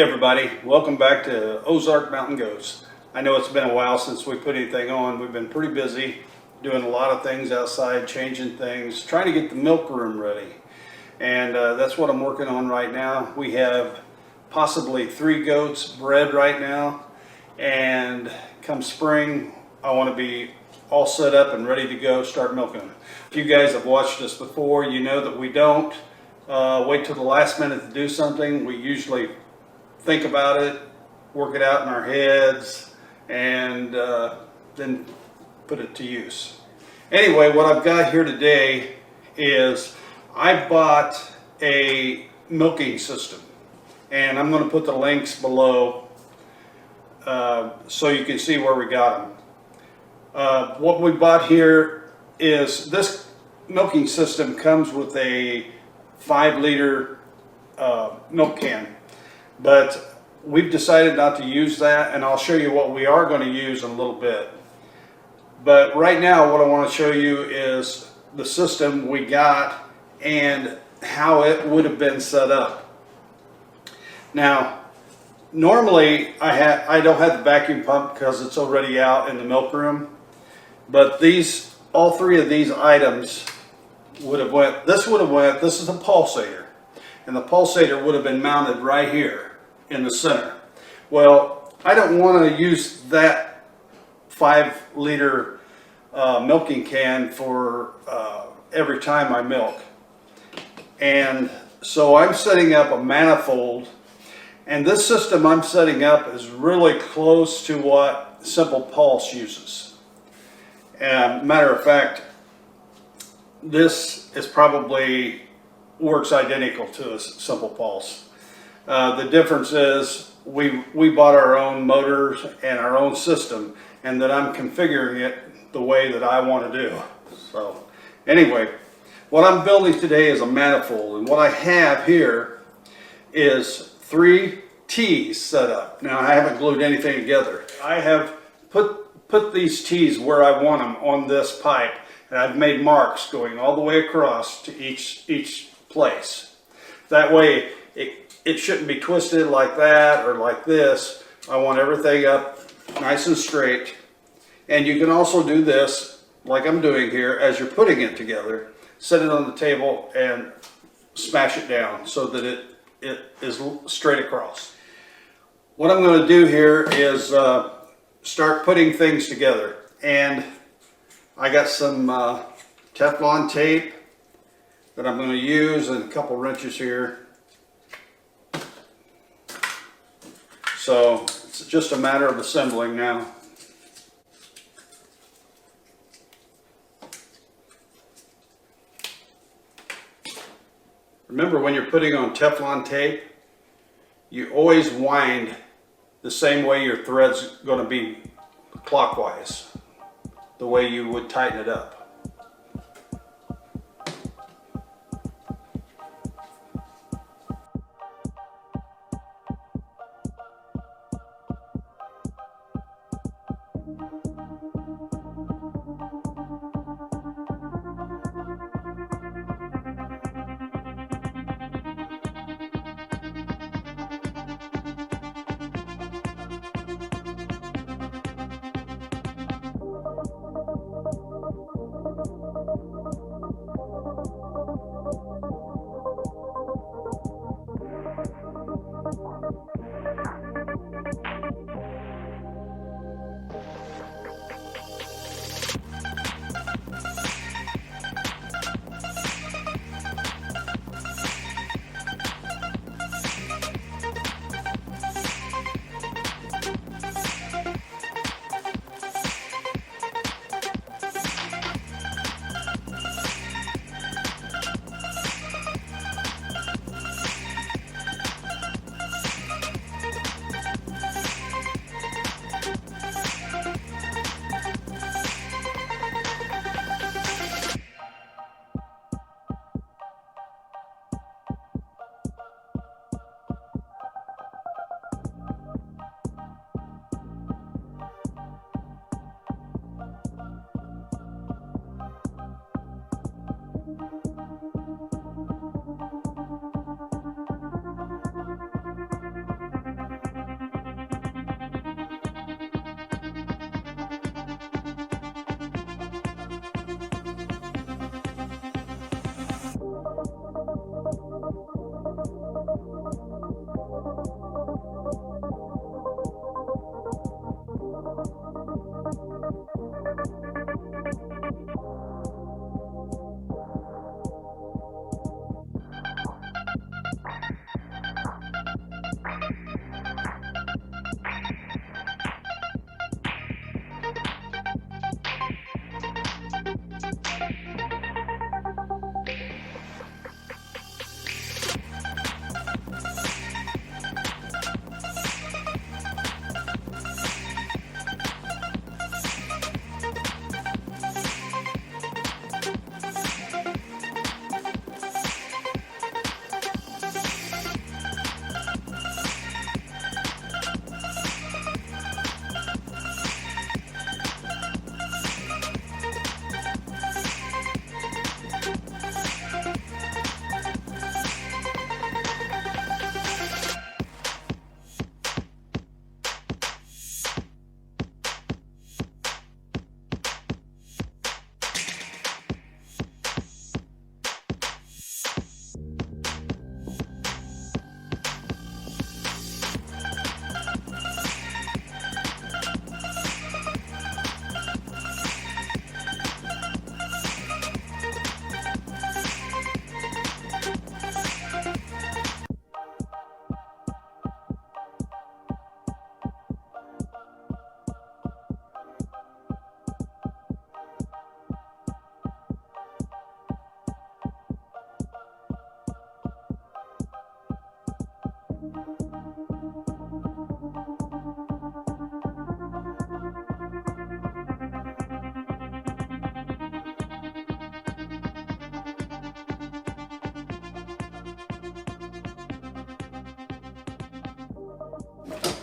Hey everybody, welcome back to Ozark Mountain Goats. I know it's been a while since we put anything on. We've been pretty busy doing a lot of things outside, changing things, trying to get the milk room ready. And that's what I'm working on right now. We have possibly 3 goats bred right now. And come spring, I want to be all set up and ready to go, start milking them. If you guys have watched us before, you know that we don't wait till the last minute to do something. We usually think about it, work it out in our heads, and then put it to use. Anyway, what I've got here today is I bought a milking system, and I'm going to put the links below so you can see where we got them. What we bought here is this milking system comes with a 5-liter milk can. But we've decided not to use that, and I'll show you what we are going to use in a little bit. But right now what I want to show you is the system we got and how it would have been set up. Now, normally I don't have the vacuum pump because it's already out in the milk room. But all 3 of these items would have went, this is a pulsator. And the pulsator would have been mounted right here in the center. Well, I don't want to use that 5-liter milking can for every time I milk. And so I'm setting up a manifold, and this system I'm setting up is really close to what Simple Pulse uses. And matter of fact, this is probably works identical to a Simple Pulse. The difference is we bought our own motors and our own system, and that I'm configuring it the way that I want to do. So anyway, what I'm building today is a manifold, and what I have here is 3 T's set up. Now I haven't glued anything together. I have put these T's where I want them on this pipe, and I've made marks going all the way across to each place. That way it shouldn't be twisted like that or like this. I want everything up nice and straight. And you can also do this like I'm doing here as you're putting it together. Set it on the table and smash it down so that it is straight across. What I'm going to do here is start putting things together. And I got some Teflon tape that I'm going to use and a couple wrenches here. So it's just a matter of assembling now. Remember, when you're putting on Teflon tape, you always wind the same way your thread's going to be clockwise, the way you would tighten it up.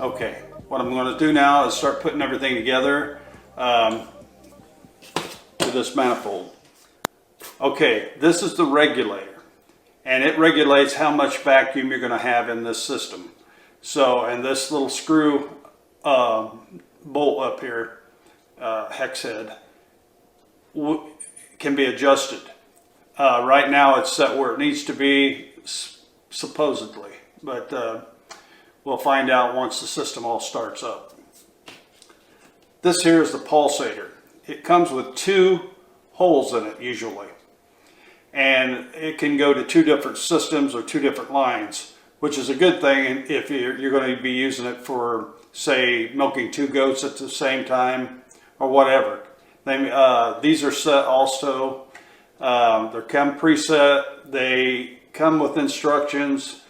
Okay, what I'm going to do now is start putting everything together with this manifold. Okay, this is the regulator, and it regulates how much vacuum you're going to have in this system. So, and this little screw bolt up here, hex head, can be adjusted. Right now it's set where it needs to be, supposedly, but we'll find out once the system all starts up. This here is the pulsator. It comes with 2 holes in it usually, and it can go to 2 different systems or 2 different lines, which is a good thing if you're going to be using it for, say, milking 2 goats at the same time or whatever. These are set also. They come preset. They come with instructions,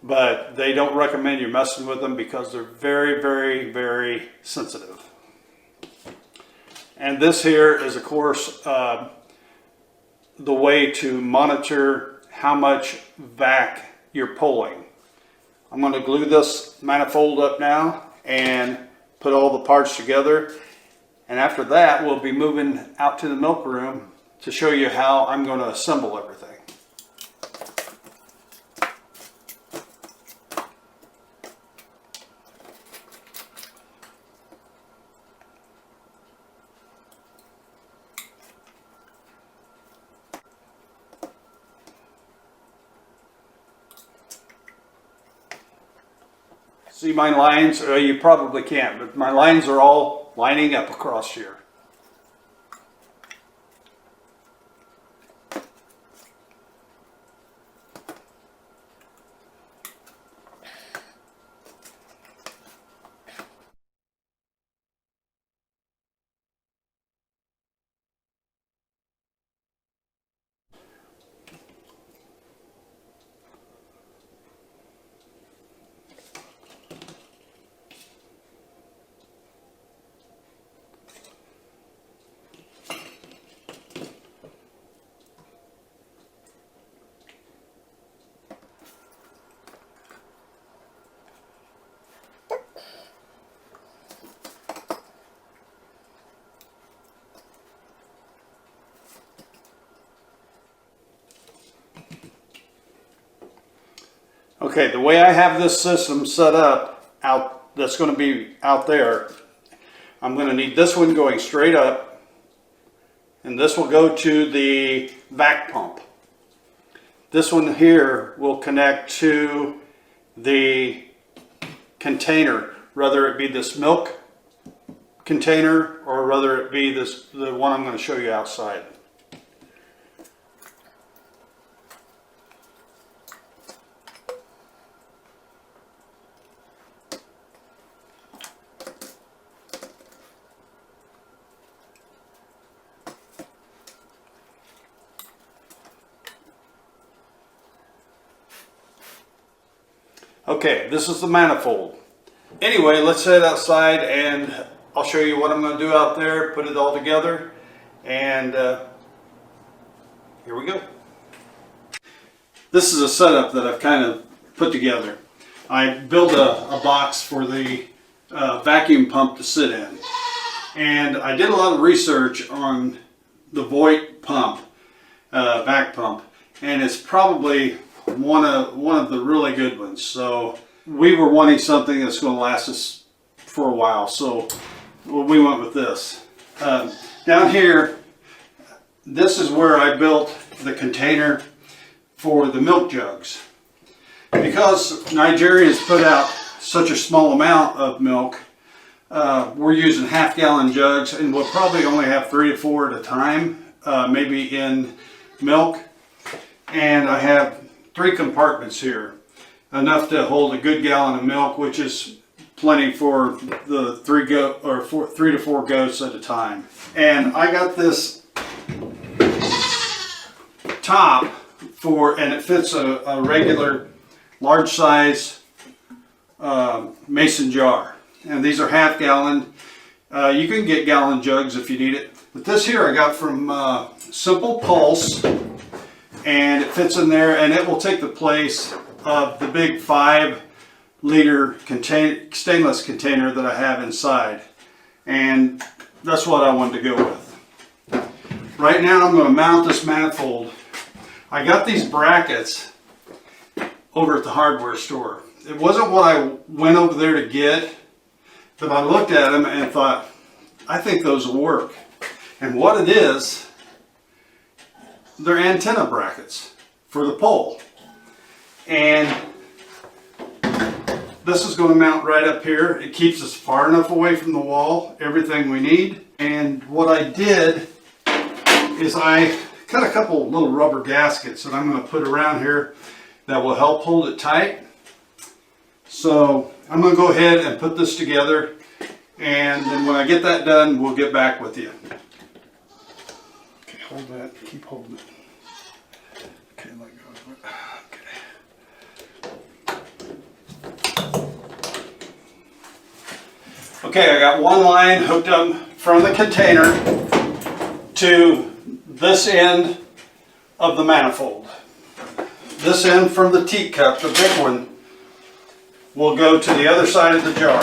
but they don't recommend you messing with them because they're very, very, very sensitive. And this here is, of course, the way to monitor how much vac you're pulling. I'm going to glue this manifold up now and put all the parts together. And after that, we'll be moving out to the milk room to show you how I'm going to assemble everything. See my lines? You probably can't, but my lines are all lining up across here. Okay, the way I have this system set up that's going to be out there, I'm going to need this one going straight up, and this will go to the vac pump. This one here will connect to the container, whether it be this milk container or whether it be the one I'm going to show you outside. Okay, this is the manifold. Anyway, let's head outside and I'll show you what I'm going to do out there, put it all together, and here we go. This is a setup that I've kind of put together. I built a box for the vacuum pump to sit in, and I did a lot of research on the Voigt pump, vac pump, and it's probably one of the really good ones. So we were wanting something that's going to last us for a while, so we went with this. Down here, this is where I built the container for the milk jugs. Because Nigerians put out such a small amount of milk, we're using half-gallon jugs, and we'll probably only have 3 to 4 at a time, maybe in milk. And I have 3 compartments here, enough to hold a good gallon of milk, which is plenty for the 3 to 4 goats at a time. And I got this top and it fits a regular large size mason jar. And these are half gallon. You can get gallon jugs if you need it. But this here I got from Simple Pulse. And it fits in there, and it will take the place of the big 5 liter stainless container that I have inside. And that's what I wanted to go with. Right now I'm going to mount this manifold. I got these brackets over at the hardware store. It wasn't what I went over there to get, but I looked at them and thought, I think those will work. And what it is, they're antenna brackets for the pole. And this is going to mount right up here. It keeps us far enough away from the wall, everything we need. And what I did is I cut a couple little rubber gaskets that I'm going to put around here that will help hold it tight. So I'm going to go ahead and put this together, and then when I get that done, we'll get back with you. Okay, hold that. Keep holding it. Okay, let go of it. Okay, I got one line hooked up from the container to this end of the manifold. This end from the teacup, the big one, will go to the other side of the jar.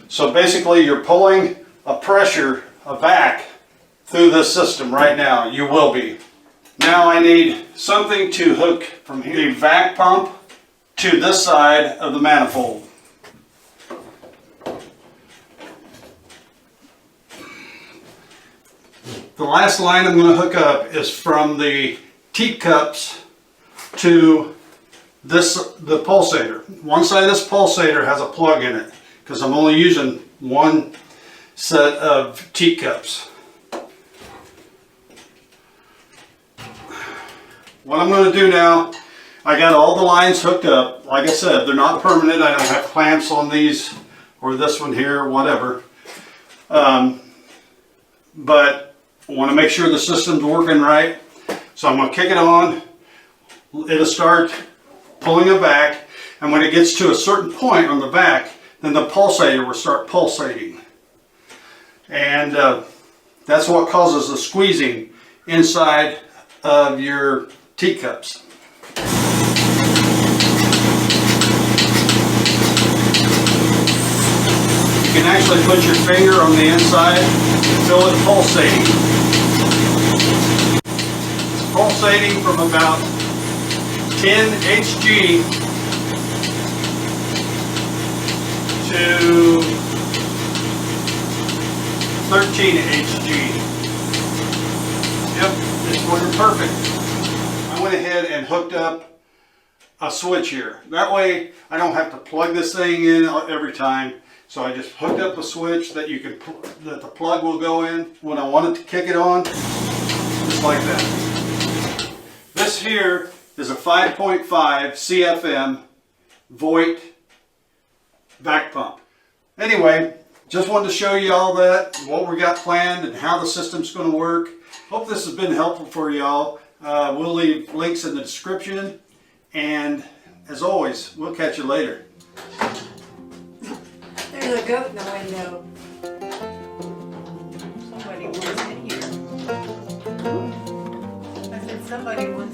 So basically you're pulling a pressure, a vac, through this system right now. You will be. Now I need something to hook from here, the vac pump to this side of the manifold. The last line I'm going to hook up is from the teacups to the pulsator. One side of this pulsator has a plug in it because I'm only using one set of teacups. What I'm going to do now, I got all the lines hooked up. Like I said, they're not permanent. I don't have clamps on these or this one here or whatever. But I want to make sure the system's working right. So I'm going to kick it on. It'll start pulling a vac, and when it gets to a certain point on the vac, then the pulsator will start pulsating. And that's what causes the squeezing inside of your teacups. You can actually put your finger on the inside and feel it pulsating. It's pulsating from about 10 Hg to 13 Hg. Yep, it's working perfect. I went ahead and hooked up a switch here. That way I don't have to plug this thing in every time. So I just hooked up a switch that that the plug will go in when I want it to kick it on, just like that. This here is a 5.5 CFM Voigt vac pump. Anyway, just wanted to show you all that, what we got planned and how the system's going to work. Hope this has been helpful for y'all. We'll leave links in the description, and as always, we'll catch you later. There's a goat in the window. Somebody was in here. I said somebody was